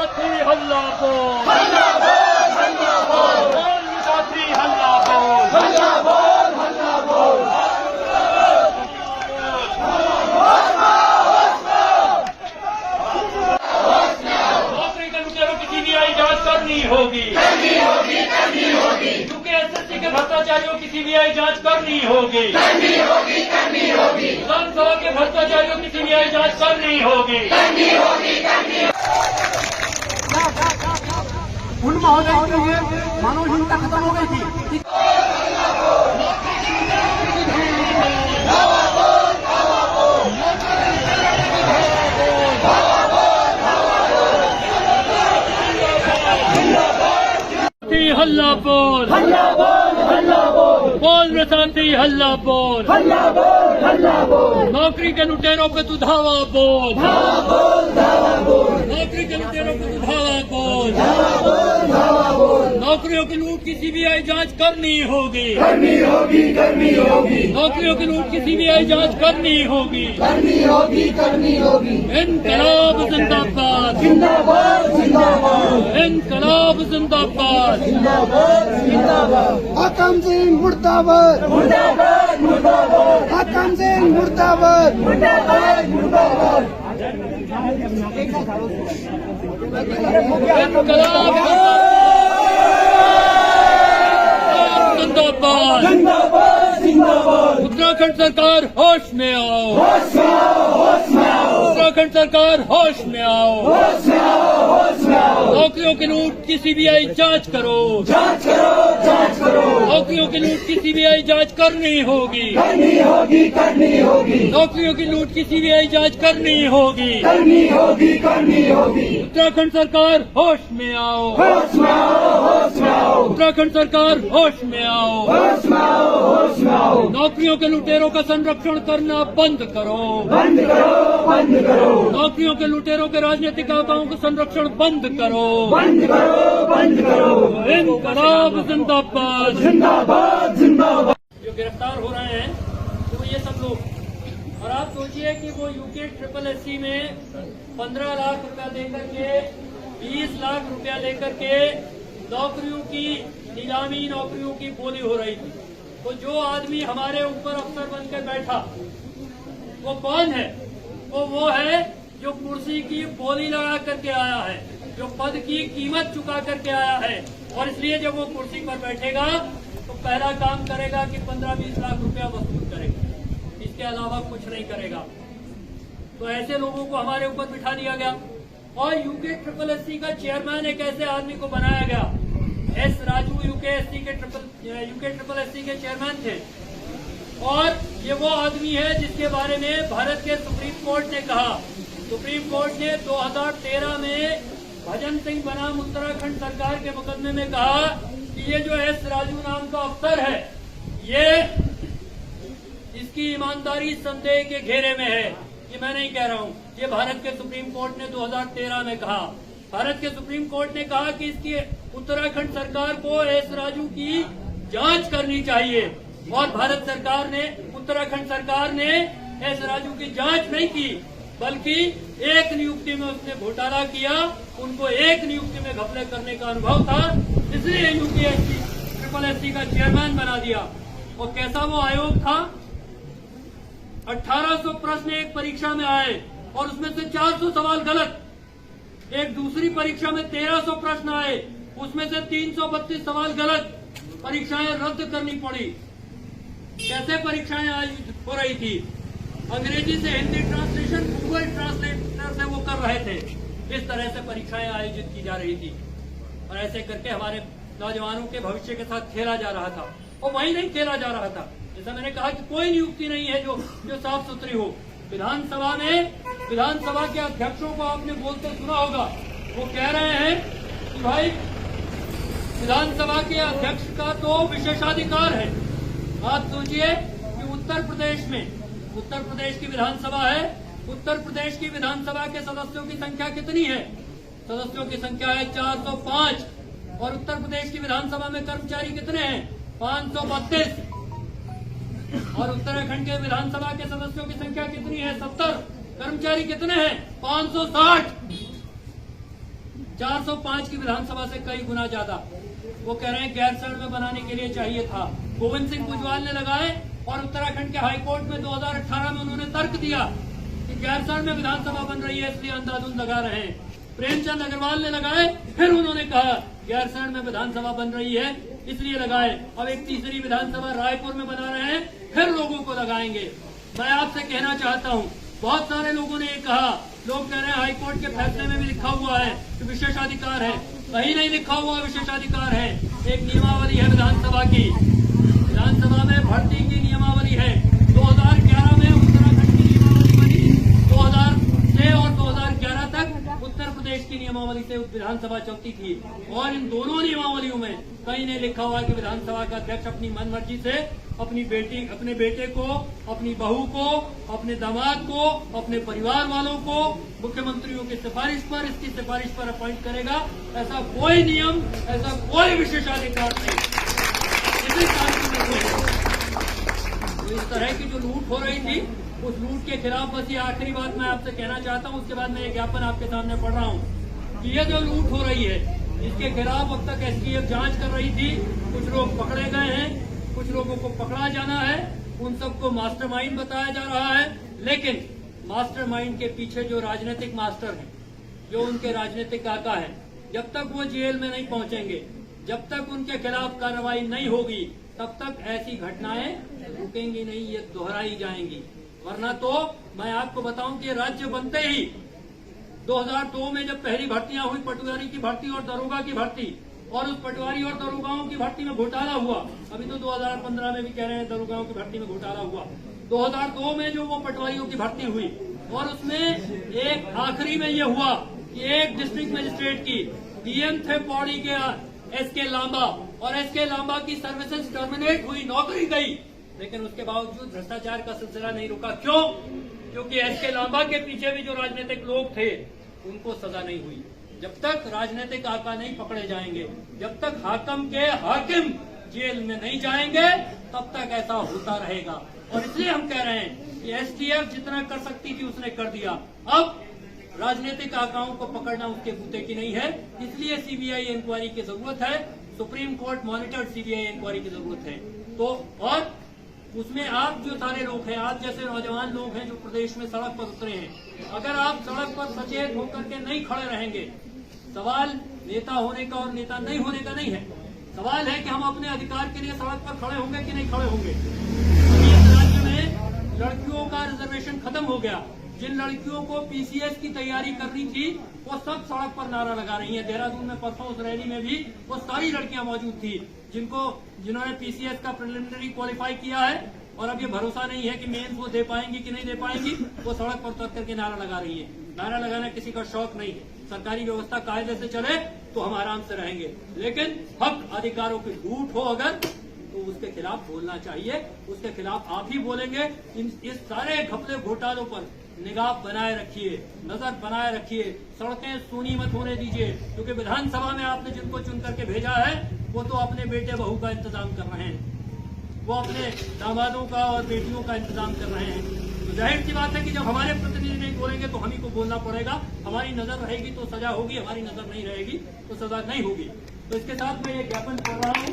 साथी हल्ला बोल, हल्ला बोल, हल्ला बोल, बोल साथी हल्ला बोल, हल्ला बोल, हल्ला बोल, नौकरी के लुटेरों की सीबीआई जांच करनी होगी, करनी होगी, करनी होगी, यूकेएसएससी के भ्रष्टाचारियों की सीबीआई जांच करनी होगी, करनी होगी, करनी होगी, विधानसभा के भ्रष्टाचारियों की सीबीआई जांच करनी होगी, करनी होगी, करनी होगी। उन महोदय के लिए मानवहीनता खत्म हो गई थी। हल्ला बोल, हल्ला बोल, हल्ला बोल, बोल साथी हल्ला बोल, हल्ला बोल, हल्ला बोल, नौकरी के लुटेरों पे तू धावा बोल, धावा बोल, धावा बोल, नौकरी के लुटेरों पे तू धावा बोल, धावा बोल, धावा बोल, नौकरियों की लूट की सीबीआई जांच करनी होगी, करनी होगी, करनी होगी, नौकरियों की लूट की सीबीआई जांच करनी होगी, करनी होगी, करनी होगी, इनकलाब जिंदाबाद, जिंदाबाद, जिंदाबाद, इनकलाब जिंदाबाद, जिंदाबाद, जिंदाबाद, हाकम सिंह मुर्दाबाद, मुर्दाबाद, मुर्दाबाद, हाकम सिंह मुर्दाबाद, मुर्दाबाद, मुर्दाबाद, जिंदाबाद, जिंदाबाद, जिंदाबाद, उत्तराखंड सरकार होश में आओ, होश में आओ, होश में आओ, उत्तराखंड सरकार होश में आओ, होश में आओ, होश में आओ, नौकरियों की लूट की सीबीआई जांच करो, जांच करो, जांच करो, नौकरियों की लूट की सीबीआई जांच करनी होगी, करनी होगी, करनी होगी, नौकरियों की लूट की सीबीआई जांच करनी होगी, करनी होगी, करनी होगी, उत्तराखंड सरकार होश में आओ, होश में आओ, होश में आओ, उत्तराखंड सरकार होश में आओ, होश में आओ, होश में आओ, नौकरियों के लुटेरों का संरक्षण करना बंद करो, बंद करो, बंद करो, नौकरियों के लुटेरों के राजनीतिक आकाओं का संरक्षण बंद करो, बंद करो, बंद करो, इनकलाब जिंदाबाद, जिंदाबाद, जिंदाबाद। जो गिरफ्तार हो रहे हैं तो ये सब लोग, और आप सोचिए कि वो यूके में 15 लाख रुपया देकर के 20 लाख रुपया लेकर के नौकरियों की नीलामी, नौकरियों की बोली हो रही थी। तो जो आदमी हमारे ऊपर अफसर बनकर बैठा वो कौन है? वो है जो कुर्सी की बोली लगा करके आया है, जो पद की कीमत चुका करके आया है, और इसलिए जब वो कुर्सी पर बैठेगा तो पहला काम करेगा कि 15-20 लाख रुपया वसूल करेगा, इसके अलावा कुछ नहीं करेगा। तो ऐसे लोगों को हमारे ऊपर बिठा दिया गया, और यूके का चेयरमैन एक ऐसे आदमी को बनाया गया, एस राजू यूके के चेयरमैन थे, और ये वो आदमी है जिसके बारे में भारत के सुप्रीम कोर्ट ने कहा। सुप्रीम कोर्ट ने 2013 में भजन सिंह बनाम उत्तराखंड सरकार के मुकदमे में कहा कि ये जो एस राजू नाम का अफसर है, ये इसकी ईमानदारी संदेह के घेरे में है। ये मैं नहीं कह रहा हूँ, ये भारत के सुप्रीम कोर्ट ने 2013 में कहा। भारत के सुप्रीम कोर्ट ने कहा कि इसकी उत्तराखंड सरकार को एस राजू की जांच करनी चाहिए, और भारत सरकार ने, उत्तराखंड सरकार ने एस राजू की जांच नहीं की, बल्कि एक नियुक्ति में उसने घोटाला किया, उनको एक नियुक्ति में घपले करने का अनुभव था, इसलिए यूपीएससी का चेयरमैन बना दिया। और कैसा वो आयोग था? 1800 प्रश्न एक परीक्षा में आए और उसमें से 400 सवाल गलत। एक दूसरी परीक्षा में 1300 प्रश्न आए, उसमें से 332 सवाल गलत, परीक्षाएं रद्द करनी पड़ी। कैसे परीक्षाएं आयोजित हो रही थी? अंग्रेजी से हिंदी ट्रांसलेशन गूगल ट्रांसलेटर से वो कर रहे थे। इस तरह से परीक्षाएं आयोजित की जा रही थी, और ऐसे करके हमारे नौजवानों के भविष्य के साथ खेला जा रहा था। और वही नहीं खेला जा रहा था, जैसा मैंने कहा कि कोई नियुक्ति नहीं है जो साफ सुथरी हो। विधानसभा में, विधानसभा के अध्यक्षों को आपने बोलते सुना होगा, वो कह रहे हैं कि भाई विधानसभा के अध्यक्ष का तो विशेषाधिकार है। आप सोचिए कि उत्तर प्रदेश की विधानसभा है, उत्तर प्रदेश की विधानसभा के सदस्यों की संख्या कितनी है? सदस्यों की संख्या है 405, और उत्तर प्रदेश की विधानसभा में कर्मचारी कितने हैं? 532, और उत्तराखंड के विधानसभा के सदस्यों की संख्या कितनी है? 70, कर्मचारी कितने हैं? 560। 405 की विधानसभा से कई गुना ज्यादा। वो कह रहे हैं गैरसैंण में बनाने के लिए चाहिए था। गोविंद सिंह भुजबल ने लगाए और उत्तराखंड के हाईकोर्ट में 2018 में उन्होंने तर्क दिया कि गैरसैंण में विधानसभा बन रही है इसलिए अंधाधुंध लगा रहे हैं। प्रेमचंद अग्रवाल ने लगाए, फिर उन्होंने कहा गैरसैंण में विधानसभा बन रही है इसलिए लगाए। अब एक तीसरी विधानसभा रायपुर में बना रहे हैं, फिर लोगों को लगाएंगे। मैं आपसे कहना चाहता हूं, बहुत सारे लोगों ने ये कहा, लोग कह रहे हैं हाईकोर्ट के फैसले में भी लिखा हुआ है कि विशेषाधिकार है। कहीं नहीं लिखा हुआ विशेषाधिकार है। एक नियमावली है विधानसभा की, विधानसभा में भर्ती की नियमावली है। 2011 में उत्तराखंड की नियमावली बनी, 2006 और 2011 तक उत्तर प्रदेश की नियमावली से विधानसभा चलती थी। और इन दोनों नियमावलियों में कहीं नहीं लिखा हुआ कि विधानसभा का अध्यक्ष अपनी मनमर्जी से अपने बेटे को, अपनी बहू को, अपने दामाद को, अपने परिवार वालों को मुख्यमंत्रियों की सिफारिश पर, इसकी सिफारिश पर अपॉइंट करेगा। ऐसा कोई नियम, ऐसा कोई विशेषाधिकार नहीं। इसी कानून में तो इस तरह की जो लूट हो रही थी, उस लूट के खिलाफ बस ये आखिरी बात मैं आपसे कहना चाहता हूं। उसके बाद मैं ये ज्ञापन आपके सामने पढ़ रहा हूं कि ये जो लूट हो रही है इसके खिलाफ अब तक एसटीएफ जांच कर रही थी। कुछ लोग पकड़े गए हैं, कुछ लोगों को पकड़ा जाना है, उन सबको मास्टरमाइंड बताया जा रहा है। लेकिन मास्टरमाइंड के पीछे जो राजनीतिक मास्टर हैं, जो उनके राजनीतिक काका हैं, जब तक वो जेल में नहीं पहुंचेंगे, जब तक उनके खिलाफ कार्रवाई नहीं होगी, तब तक ऐसी घटनाएं रुकेंगी नहीं, ये दोहराई जाएंगी। वरना तो मैं आपको बताऊं कि राज्य बनते ही 2002 में जब पहली भर्तियां हुई, पटवारी की भर्ती और दरोगा की भर्ती, और उस पटवारी और दरोगाओं की भर्ती में घोटाला हुआ। अभी तो 2015 में भी कह रहे हैं दरोगाओं की भर्ती में घोटाला हुआ। 2002 में जो वो पटवारियों की भर्ती हुई, और उसमें एक आखिरी में ये हुआ कि एक डिस्ट्रिक्ट मजिस्ट्रेट की डीएम थे पौड़ी के एसके लांबा, और एसके लांबा की सर्विसेज टर्मिनेट हुई, नौकरी गई, लेकिन उसके बावजूद भ्रष्टाचार का सिलसिला नहीं रुका। क्यों? क्योंकि एसके लांबा के पीछे भी जो राजनीतिक लोग थे उनको सजा नहीं हुई। जब तक राजनीतिक आका नहीं पकड़े जाएंगे, जब तक हाकिम के हाकिम जेल में नहीं जाएंगे, तब तक ऐसा होता रहेगा। और इसलिए हम कह रहे हैं कि एसटीएफ जितना कर सकती थी उसने कर दिया। अब राजनीतिक आकाओं को पकड़ना उसके बूते की नहीं है, इसलिए सीबीआई इंक्वायरी की जरूरत है। Supreme Court monitored CBI inquiry की जरूरत है। तो और उसमें आप जो सारे लोग हैं, आप जैसे नौजवान लोग हैं जो प्रदेश में सड़क पर उतरे हैं, अगर आप सड़क पर सचेत होकर के नहीं खड़े रहेंगे, सवाल नेता होने का और नेता नहीं होने का नहीं है, सवाल है कि हम अपने अधिकार के लिए सड़क पर खड़े होंगे कि नहीं खड़े होंगे। इस राज्य में लड़कियों का रिजर्वेशन खत्म हो गया। जिन लड़कियों को पीसीएस की तैयारी करनी थी वो सब सड़क पर नारा लगा रही हैं। देहरादून में परसों उस रैली में भी वो सारी लड़कियां मौजूद थी जिन्होंने पीसीएस का प्रिलिमिनरी क्वालिफाई किया है, और अब ये भरोसा नहीं है कि मेंस वो दे पाएंगी कि नहीं दे पाएंगी। वो सड़क पर उतर करके नारा लगा रही है। नारा लगाना किसी का शौक नहीं है। सरकारी व्यवस्था कायदे से चले तो हम आराम से रहेंगे, लेकिन हक अधिकारों की लूट हो अगर, तो उसके खिलाफ बोलना चाहिए। उसके खिलाफ आप ही बोलेंगे। इस सारे घपले घोटालों पर निगाह बनाए रखिए, नजर बनाए रखिए। सड़कें सूनी मत होने दीजिए, क्योंकि विधानसभा में आपने जिनको चुन करके भेजा है वो तो अपने बेटे बहू का इंतजाम कर रहे हैं, वो अपने दामादों का और बेटियों का इंतजाम कर रहे हैं। तो जाहिर सी बात है कि जब हमारे प्रतिनिधि नहीं बोलेंगे तो हम ही को बोलना पड़ेगा। हमारी नजर रहेगी तो सजा होगी, हमारी नजर नहीं रहेगी तो सजा नहीं होगी। तो इसके साथ मैं ये ज्ञापन कर रहा हूँ।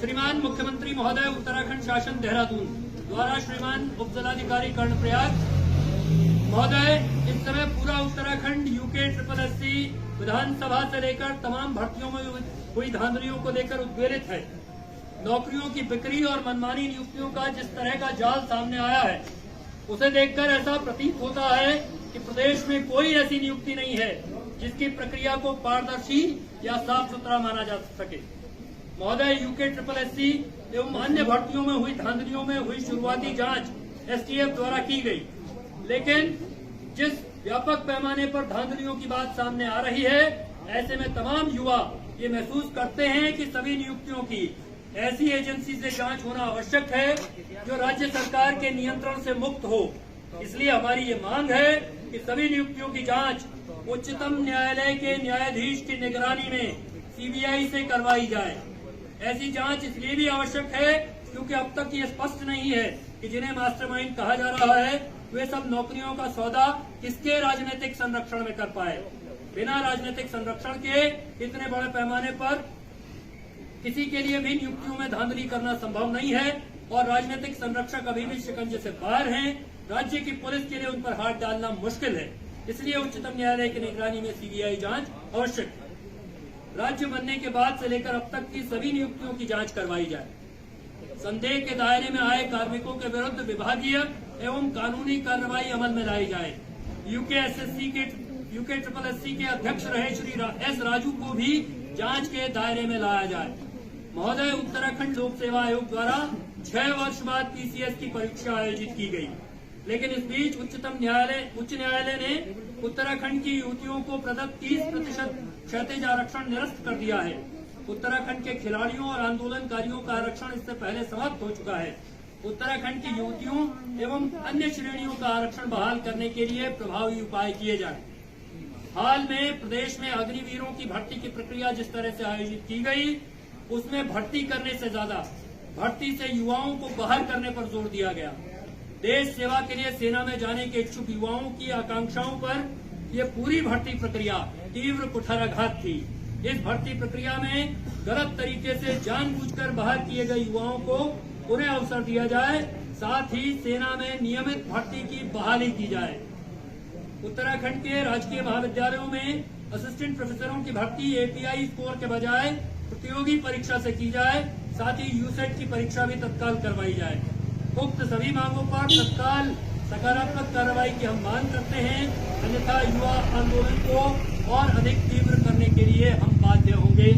श्रीमान मुख्यमंत्री महोदय, उत्तराखंड शासन देहरादून द्वारा श्रीमान उपजिलाधिकारी कर्णप्रयाग महोदय, इस समय पूरा उत्तराखंड यूके SSSC विधानसभा से लेकर तमाम भर्तियों में हुई धांधलियों को लेकर उद्वेलित है। नौकरियों की बिक्री और मनमानी नियुक्तियों का जिस तरह का जाल सामने आया है, उसे देखकर ऐसा प्रतीत होता है कि प्रदेश में कोई ऐसी नियुक्ति नहीं है जिसकी प्रक्रिया को पारदर्शी या साफ सुथरा माना जा सके। महोदय, यूके SSSC एवं अन्य भर्तियों में हुई धांधलियों में हुई शुरुआती जांच एसटीएफ द्वारा की गई, लेकिन जिस व्यापक पैमाने पर धांधलियों की बात सामने आ रही है, ऐसे में तमाम युवा ये महसूस करते हैं कि सभी नियुक्तियों की ऐसी एजेंसी से जांच होना आवश्यक है जो राज्य सरकार के नियंत्रण से मुक्त हो। इसलिए हमारी ये मांग है कि सभी नियुक्तियों की जांच उच्चतम न्यायालय के न्यायाधीश की निगरानी में सीबीआई से करवाई जाए। ऐसी जांच इसलिए भी आवश्यक है क्योंकि अब तक ये स्पष्ट नहीं है कि जिन्हें मास्टरमाइंड कहा जा रहा है वे सब नौकरियों का सौदा किसके राजनीतिक संरक्षण में कर पाए। बिना राजनीतिक संरक्षण के इतने बड़े पैमाने पर किसी के लिए भी नियुक्तियों में धांधली करना संभव नहीं है और राजनीतिक संरक्षक अभी भी शिकंजे से बाहर हैं। राज्य की पुलिस के लिए उन पर हाथ डालना मुश्किल है, इसलिए उच्चतम न्यायालय की निगरानी में सीबीआई जांच आवश्यक है। राज्य बनने के बाद से लेकर अब तक की सभी नियुक्तियों की जांच करवाई जाए। संदेह के दायरे में आए कार्मिकों के विरुद्ध विभागीय एवं कानूनी कार्रवाई अमल में लाई जाए। यूके ट्रिपल एससी के अध्यक्ष रहे श्री एस राजू को भी जांच के दायरे में लाया जाए। महोदय, उत्तराखंड लोक सेवा आयोग द्वारा 6 वर्ष बाद पीसीएस की परीक्षा आयोजित की गई, लेकिन इस बीच उच्च न्यायालय ने उत्तराखंड की युवतियों को प्रदत्त 30% क्षैतिज आरक्षण निरस्त कर दिया है। उत्तराखंड के खिलाड़ियों और आंदोलनकारियों का आरक्षण इससे पहले समाप्त हो चुका है। उत्तराखंड की युवतियों एवं अन्य श्रेणियों का आरक्षण बहाल करने के लिए प्रभावी उपाय किए जाएं। हाल में प्रदेश में अग्निवीरों की भर्ती की प्रक्रिया जिस तरह से आयोजित की गई, उसमें भर्ती करने से ज्यादा भर्ती से युवाओं को बाहर करने पर जोर दिया गया। देश सेवा के लिए सेना में जाने के इच्छुक युवाओं की आकांक्षाओं पर यह पूरी भर्ती प्रक्रिया तीव्र कुठाराघात थी। इस भर्ती प्रक्रिया में गलत तरीके से जानबूझकर बाहर किए गए युवाओं को पुनः अवसर दिया जाए, साथ ही सेना में नियमित भर्ती की बहाली की जाए। उत्तराखंड के राजकीय महाविद्यालयों में असिस्टेंट प्रोफेसरों की भर्ती एपीआई स्कोर के बजाय प्रतियोगी परीक्षा से की जाए, साथ ही यूसेट की परीक्षा भी तत्काल करवाई जाए। उक्त सभी मांगों पर तत्काल सकारात्मक कार्रवाई की हम मांग करते हैं, अन्यथा युवा आंदोलन को और अधिक तीव्र करने के लिए हम बाध्य होंगे।